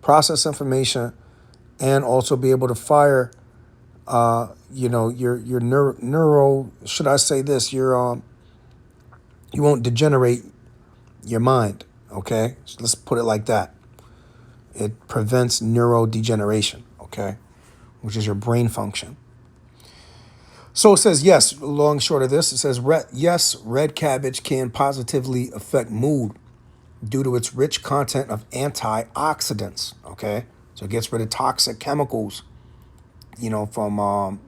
process information, and also be able to fire, your neuro. Should I say this? You won't degenerate your mind. Okay, so let's put it like that. It prevents neurodegeneration. Okay, which is your brain function. So it says yes. Long and short of this, it says yes. Red cabbage can positively affect mood due to its rich content of antioxidants. Okay, so it gets rid of toxic chemicals, from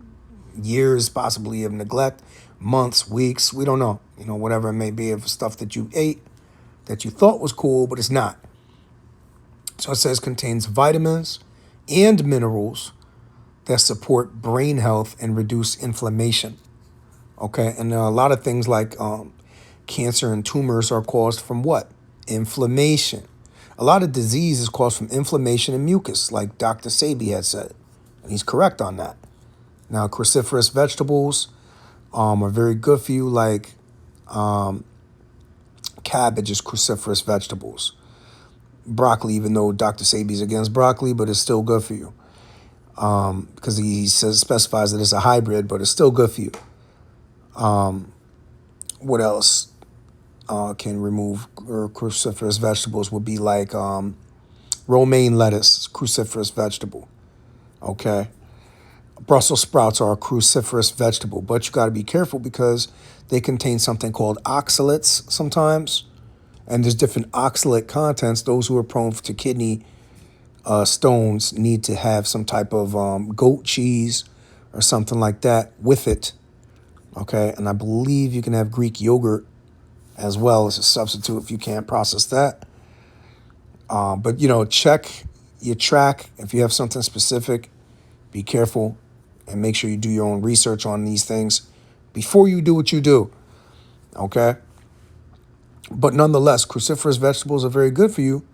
years possibly of neglect, months, weeks, we don't know, whatever it may be, of stuff that you ate that you thought was cool, but it's not. So it says contains vitamins and minerals that support brain health and reduce inflammation. Okay, and a lot of things like cancer and tumors are caused from what? Inflammation. A lot of disease is caused from inflammation and mucus, like Dr. Sabi had said. And he's correct on that. Now, cruciferous vegetables are very good for you, like cabbage is cruciferous vegetables. Broccoli, even though Dr. Sabi's against broccoli, but it's still good for you. Because he specifies that it's a hybrid, but it's still good for you. What else can remove cruciferous vegetables would be like romaine lettuce, cruciferous vegetable. Okay. Brussels sprouts are a cruciferous vegetable, but you got to be careful because they contain something called oxalates sometimes. And there's different oxalate contents. Those who are prone to kidney stones need to have some type of goat cheese or something like that with it. Okay. And I believe you can have Greek yogurt as well as a substitute if you can't process that. But, check your track. If you have something specific, be careful and make sure you do your own research on these things before you do what you do. Okay. But nonetheless, cruciferous vegetables are very good for you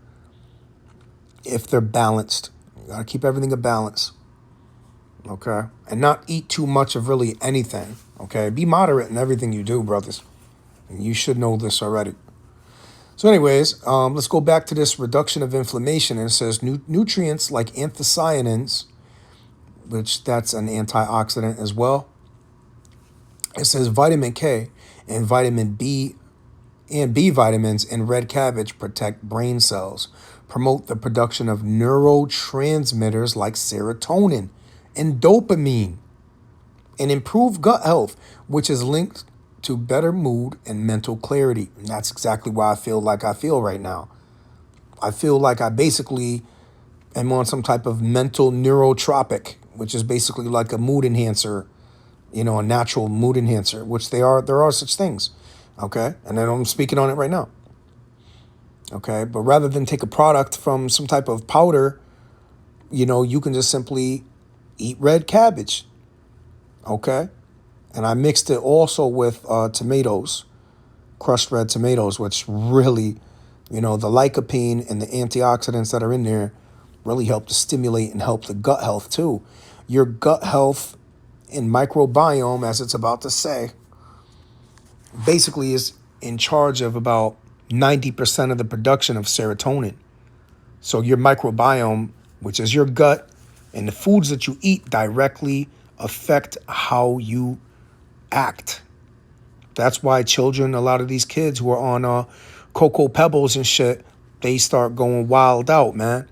if they're balanced. You got to keep everything a balance. Okay. And not eat too much of really anything. Okay. Be moderate in everything you do, brothers. And you should know this already. So anyways, let's go back to this reduction of inflammation. And it says nutrients like anthocyanins, which that's an antioxidant as well. It says vitamin K and vitamin B and B vitamins in red cabbage protect brain cells, promote the production of neurotransmitters like serotonin and dopamine, and improve gut health, which is linked to better mood and mental clarity. And that's exactly why I feel like I feel right now. I feel like I basically am on some type of mental neurotropic, which is basically like a mood enhancer, a natural mood enhancer, which there are such things. Okay. And then I'm speaking on it right now. Okay. But rather than take a product from some type of powder, you can just simply eat red cabbage. Okay. And I mixed it also with tomatoes, crushed red tomatoes, which really, the lycopene and the antioxidants that are in there really help to stimulate and help the gut health too. Your gut health and microbiome, as it's about to say, basically is in charge of about 90% of the production of serotonin. So your microbiome, which is your gut, and the foods that you eat directly affect how you act. That's why children, a lot of these kids who are on Cocoa Pebbles and shit, they start going wild out, man.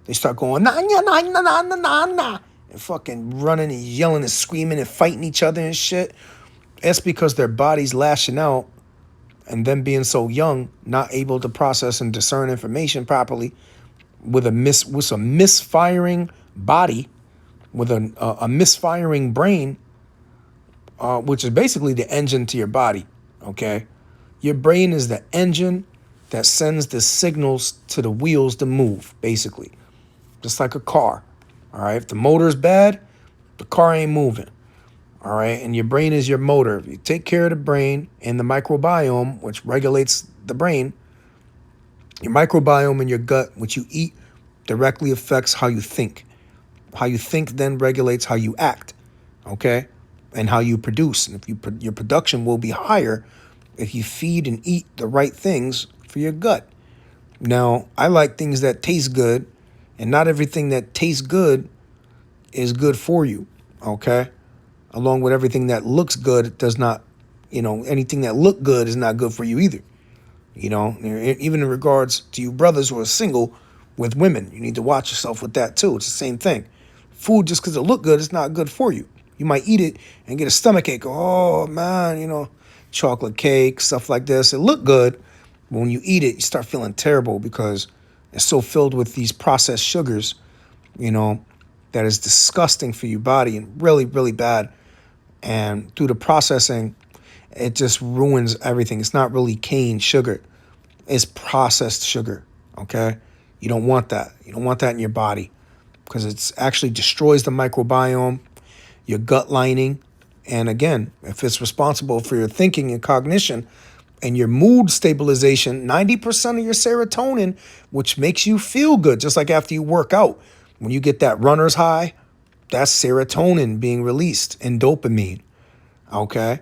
They start going, nah, nah, nah, nah, nah, nah, nah, and fucking running and yelling and screaming and fighting each other and shit. It's because their body's lashing out, and them being so young, not able to process and discern information properly, with some misfiring body, with a misfiring brain, which is basically the engine to your body. Okay, your brain is the engine that sends the signals to the wheels to move, basically, just like a car. All right, if the motor's bad, the car ain't moving. All right, and your brain is your motor. If you take care of the brain and the microbiome, which regulates the brain, your microbiome in your gut, which you eat, directly affects how you think. How you think then regulates how you act, okay, and how you produce. And if your production will be higher if you feed and eat the right things for your gut. Now, I like things that taste good And not everything that tastes good is good for you. Okay. Along with everything that looks good does not, anything that look good is not good for you either. Even in regards to you brothers who are single with women, you need to watch yourself with that too. It's the same thing. Food, just because it look good, is not good for you. You might eat it and get a stomach ache. Oh man, chocolate cake, stuff like this. It look good, but when you eat it, you start feeling terrible because it's so filled with these processed sugars, you know, that is disgusting for your body and really, really bad. And through the processing, it just ruins everything. It's not really cane sugar. It's processed sugar. Okay. You don't want that. You don't want that in your body because it's actually destroys the microbiome, your gut lining. And again, if it's responsible for your thinking and cognition and your mood stabilization, 90% of your serotonin, which makes you feel good, just like after you work out, when you get that runner's high, that's serotonin being released and dopamine. Okay.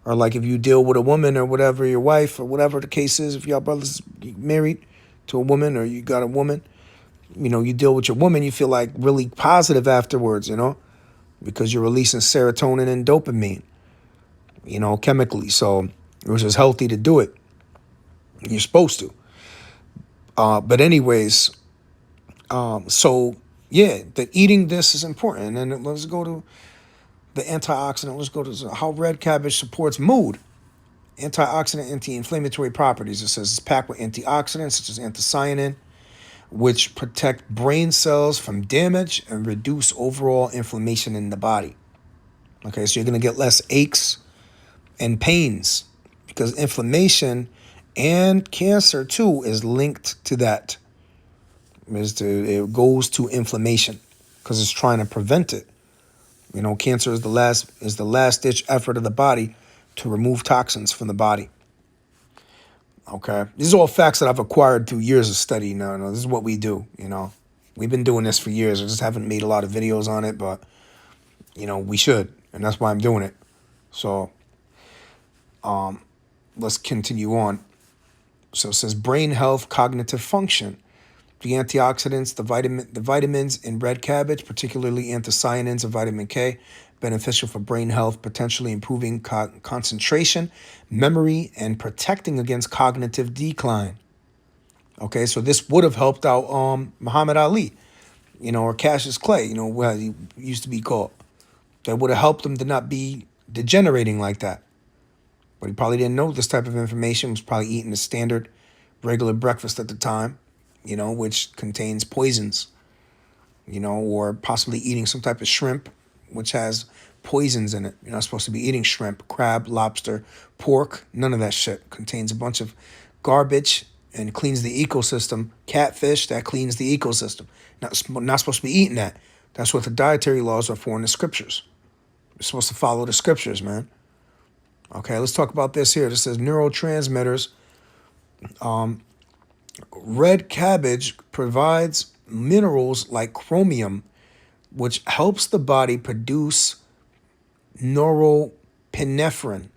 Or like if you deal with a woman or whatever, your wife or whatever the case is, if y'all brothers married to a woman or you got a woman, you deal with your woman, you feel like really positive afterwards, because you're releasing serotonin and dopamine, chemically. So it was just healthy to do it. You're supposed to. But anyways, so yeah, the eating this is important. And then let's go to the antioxidant. Let's go to how red cabbage supports mood. Antioxidant, anti-inflammatory properties. It says it's packed with antioxidants such as anthocyanin, which protect brain cells from damage and reduce overall inflammation in the body. Okay, so you're going to get less aches and pains because inflammation and cancer too is linked to that. It goes to inflammation because it's trying to prevent it. Cancer is the last ditch effort of the body to remove toxins from the body. Okay, these are all facts that I've acquired through years of study. No, this is what we do. We've been doing this for years. I just haven't made a lot of videos on it, but we should, and that's why I'm doing it. So, let's continue on. So it says brain health, cognitive function. The antioxidants, the vitamins in red cabbage, particularly anthocyanins and vitamin K, beneficial for brain health, potentially improving concentration, memory, and protecting against cognitive decline. Okay, so this would have helped out Muhammad Ali, or Cassius Clay, what he used to be called. That would have helped him to not be degenerating like that. But he probably didn't know this type of information, was probably eating the standard regular breakfast at the time, which contains poisons, or possibly eating some type of shrimp, which has poisons in it. You're not supposed to be eating shrimp, crab, lobster, pork. None of that shit contains a bunch of garbage and cleans the ecosystem. Catfish, that cleans the ecosystem. Not supposed to be eating that. That's what the dietary laws are for in the scriptures. You're supposed to follow the scriptures, man. Okay, let's talk about this here. This says neurotransmitters. Red cabbage provides minerals like chromium, which helps the body produce norepinephrine.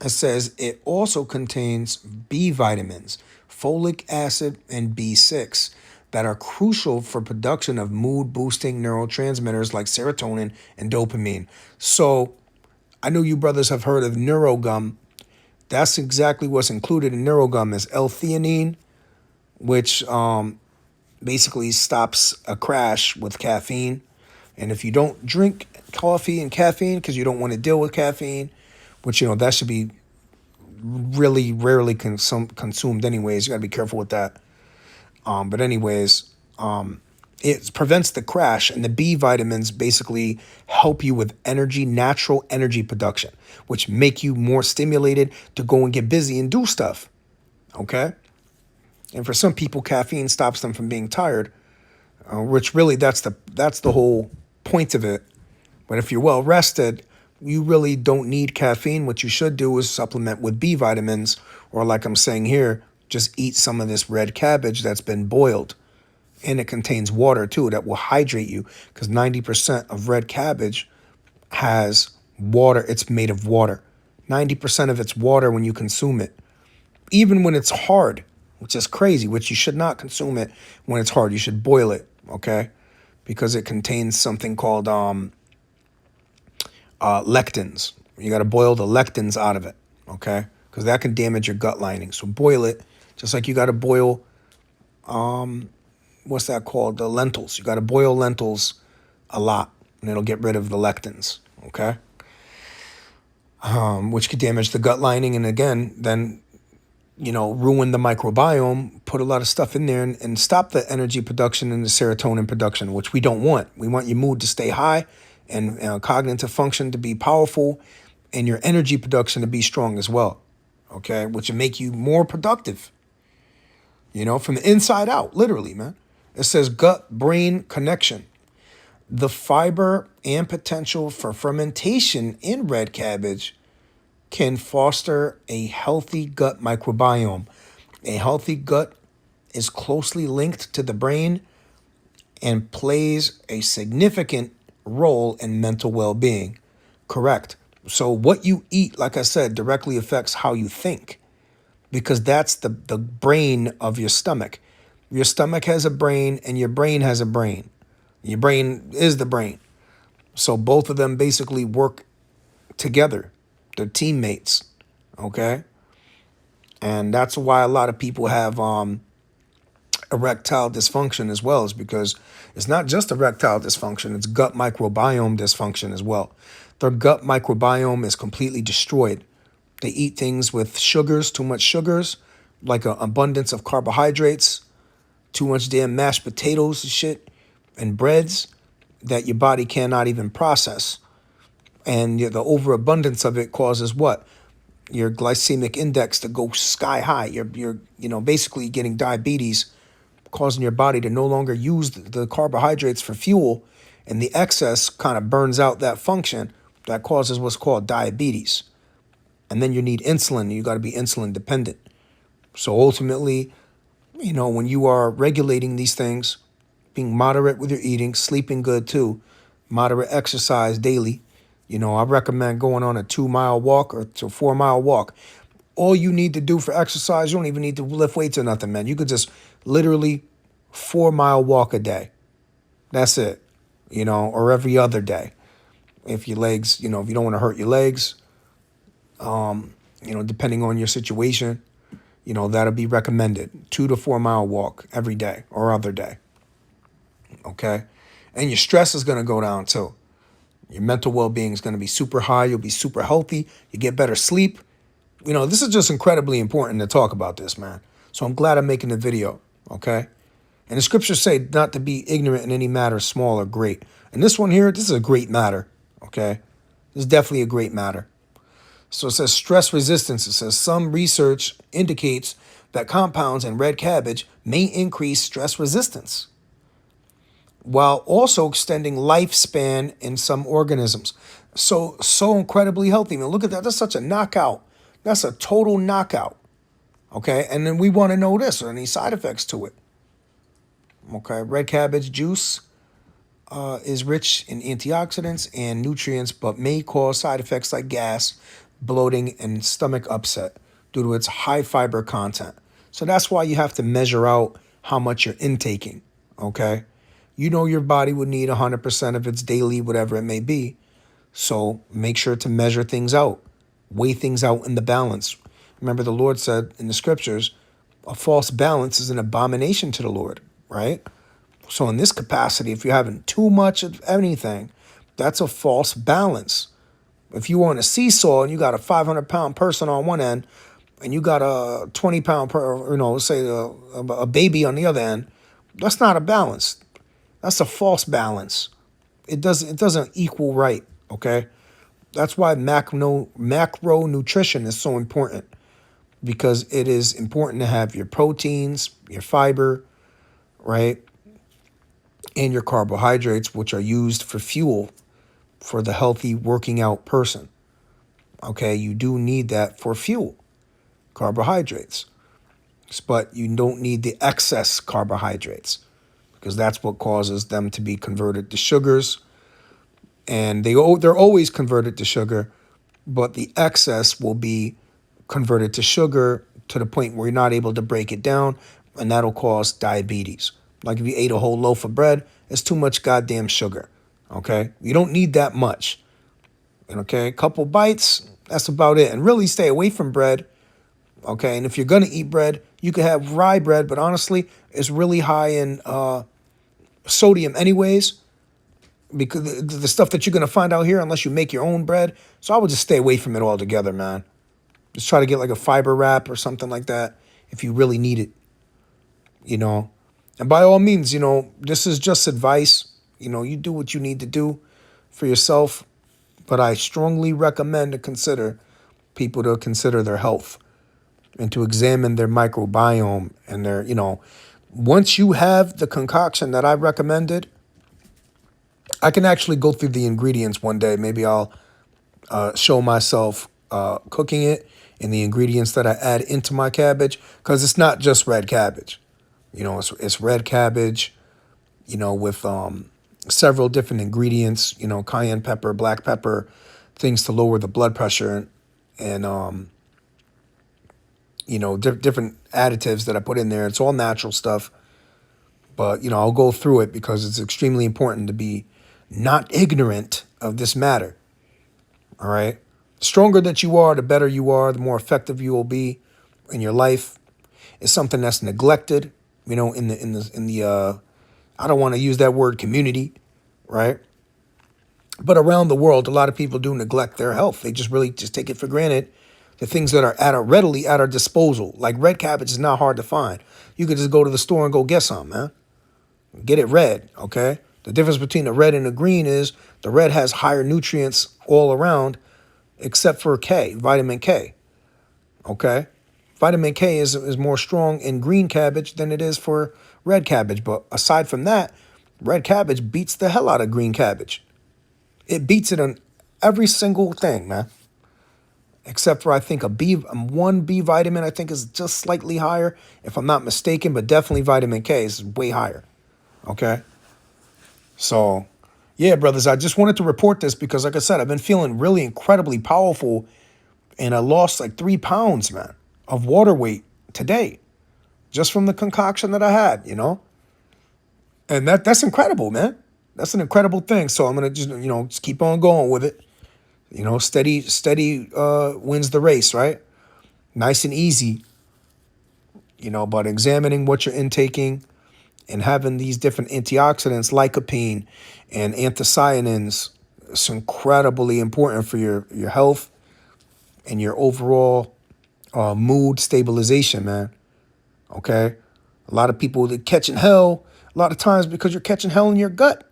It says it also contains B vitamins, folic acid, and B6 that are crucial for production of mood-boosting neurotransmitters like serotonin and dopamine. So I know you brothers have heard of neurogum. That's exactly what's included in neurogum is L-theanine, which basically stops a crash with caffeine. And if you don't drink coffee and caffeine because you don't want to deal with caffeine, which, that should be really rarely consumed anyways. You got to be careful with that. But anyways, it prevents the crash. And the B vitamins basically help you with natural energy production, which make you more stimulated to go and get busy and do stuff. Okay? And for some people, caffeine stops them from being tired, which really that's the whole point of it. But if you're well rested, you really don't need caffeine. What you should do is supplement with B vitamins, or like I'm saying here, just eat some of this red cabbage that's been boiled. And it contains water too that will hydrate you because 90% of red cabbage has water. It's made of water. 90% of it's water when you consume it. Even when it's hard, which is crazy, which you should not consume it when it's hard. You should boil it, okay? Because it contains something called lectins. You got to boil the lectins out of it, okay? Because that can damage your gut lining. So boil it, just like you got to boil, what's that called? The lentils. You got to boil lentils a lot, and it'll get rid of the lectins, okay? Which could damage the gut lining, and again, then ruin the microbiome, put a lot of stuff in there and stop the energy production and the serotonin production, which we don't want. We want your mood to stay high and cognitive function to be powerful and your energy production to be strong as well, okay? Which will make you more productive, from the inside out, literally, man. It says gut-brain connection. The fiber and potential for fermentation in red cabbage can foster a healthy gut microbiome. A healthy gut is closely linked to the brain and plays a significant role in mental well-being. Correct. So what you eat, like I said, directly affects how you think, because that's the brain of your stomach. Your stomach has a brain and your brain has a brain. Your brain is the brain. So both of them basically work together. They're teammates, okay? And that's why a lot of people have erectile dysfunction as well, is because it's not just erectile dysfunction, it's gut microbiome dysfunction as well. Their gut microbiome is completely destroyed. They eat things with sugars, too much sugars, like an abundance of carbohydrates, too much damn mashed potatoes and shit, and breads that your body cannot even process. And the overabundance of it causes what? Your glycemic index to go sky high. You're basically getting diabetes, causing your body to no longer use the carbohydrates for fuel, and the excess kind of burns out that function that causes what's called diabetes. And then you need insulin. You got to be insulin dependent. So ultimately, when you are regulating these things, being moderate with your eating, sleeping good too, moderate exercise daily. I recommend going on a 2-mile walk or to 4-mile walk. All you need to do for exercise, you don't even need to lift weights or nothing, man. You could just literally 4-mile walk a day. That's it, or every other day. If your legs, if you don't want to hurt your legs, depending on your situation, that'll be recommended. 2 to 4-mile walk every day or other day. Okay. And your stress is going to go down too. Your mental well-being is going to be super high. You'll be super healthy. You get better sleep. This is just incredibly important to talk about this, man. So I'm glad I'm making the video. Okay. And the scriptures say not to be ignorant in any matter, small or great. And this one here, this is a great matter. Okay. This is definitely a great matter. So it says stress resistance. It says some research indicates that compounds in red cabbage may increase stress resistance, while also extending lifespan in some organisms. So incredibly healthy. Man, look at that. That's such a knockout. That's a total knockout. Okay, and then we want to know this, or any side effects to it. Okay, red cabbage juice is rich in antioxidants and nutrients, but may cause side effects like gas, bloating, and stomach upset due to its high fiber content. So that's why you have to measure out how much you're intaking, okay? Your body would need 100% of its daily, whatever it may be. So make sure to measure things out, weigh things out in the balance. Remember, the Lord said in the scriptures, a false balance is an abomination to the Lord, right? So in this capacity, if you're having too much of anything, that's a false balance. If you on a seesaw and you got a 500-pound person on one end and you got a 20-pound, say a baby on the other end, that's not a balance. That's a false balance. It doesn't equal right, okay? That's why macro nutrition is so important, because it is important to have your proteins, your fiber, right? And your carbohydrates, which are used for fuel for the healthy working out person. Okay, you do need that for fuel, carbohydrates. But you don't need the excess carbohydrates, because that's what causes them to be converted to sugars. And they're always converted to sugar, but the excess will be converted to sugar to the point where you're not able to break it down, and that'll cause diabetes. Like if you ate a whole loaf of bread, it's too much goddamn sugar. Okay? You don't need that much. Okay? A couple bites, that's about it. And really stay away from bread. Okay? And if you're going to eat bread, you could have rye bread, but honestly, it's really high in sodium anyways, because the stuff that you're going to find out here, unless you make your own bread. So I would just stay away from it altogether, man. Just try to get like a fiber wrap or something like that if you really need it, you know. And by all means, you know, this is just advice. You know, you do what you need to do for yourself. But I strongly recommend to consider people to consider their health and to examine their microbiome and their, you know, once you have the concoction that I recommended, I can actually go through the ingredients one day. Maybe I'll show myself cooking it and the ingredients that I add into my cabbage, because it's not just red cabbage. You know, it's red cabbage, you know, with several different ingredients, you know, cayenne pepper, black pepper, things to lower the blood pressure, and you know, different additives that I put in there. It's all natural stuff. But, you know, I'll go through it because it's extremely important to be not ignorant of this matter. All right. The stronger that you are, the better you are, the more effective you will be in your life. It's something that's neglected, you know, in the I don't want to use that word community, right? But around the world, a lot of people do neglect their health. They just really just take it for granted. The things that are readily at our disposal, like red cabbage, is not hard to find. You could just go to the store and go get some, man. Get it red, okay? The difference between the red and the green is the red has higher nutrients all around, except for K, vitamin K, okay? Vitamin K is more strong in green cabbage than it is for red cabbage. But aside from that, red cabbage beats the hell out of green cabbage. It beats it on every single thing, man. Except for, I think, one B vitamin, I think, is just slightly higher, if I'm not mistaken, but definitely vitamin K is way higher. Okay? So, yeah, brothers, I just wanted to report this because, like I said, I've been feeling really incredibly powerful, and I lost like 3 pounds, man, of water weight today, just from the concoction that I had, you know? And that's incredible, man. That's an incredible thing. So I'm going to just, you know, just keep on going with it. You know, steady wins the race, right? Nice and easy, you know, but examining what you're intaking and having these different antioxidants, lycopene and anthocyanins, it's incredibly important for your health and your overall mood stabilization, man. Okay? A lot of people that catching hell, a lot of times because you're catching hell in your gut.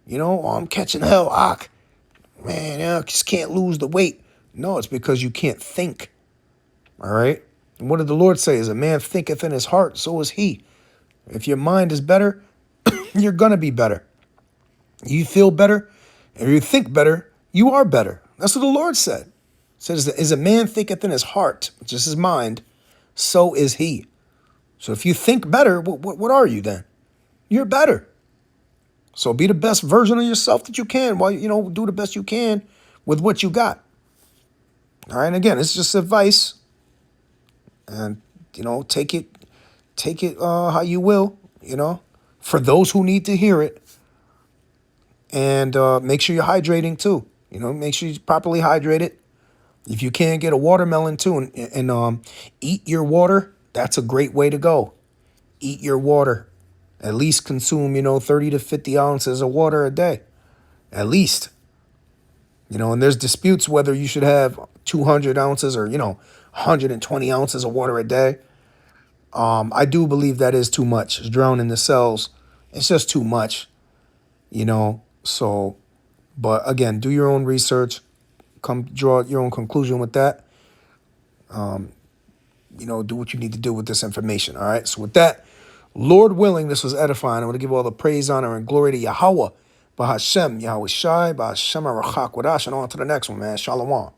You know, oh, I'm catching hell, man, I just can't lose the weight. No, it's because you can't think. All right? And what did the Lord say? As a man thinketh in his heart, so is he. If your mind is better, you're going to be better. You feel better, and you think better, you are better. That's what the Lord said. It says, as a man thinketh in his heart, which is his mind, so is he. So if you think better, what are you then? You're better. So be the best version of yourself that you can while, you know, do the best you can with what you got. All right. And again, it's just advice, and, you know, take it how you will, you know, for those who need to hear it. And make sure you're hydrating too. You know, make sure you're properly hydrated. If you can, get a watermelon too, and eat your water. That's a great way to go. Eat your water. At least consume, you know, 30 to 50 ounces of water a day. At least. You know, and there's disputes whether you should have 200 ounces or, you know, 120 ounces of water a day. I do believe that is too much. It's drowning the cells. It's just too much, you know. So, but again, do your own research. Come draw your own conclusion with that. You know, do what you need to do with this information. All right. So with that, Lord willing, this was edifying. I want to give all the praise, honor, and glory to Yahweh, Bahashem, Yahweh Shai, Bahashem, Arachak, Wadash, and on to the next one, man. Shalom.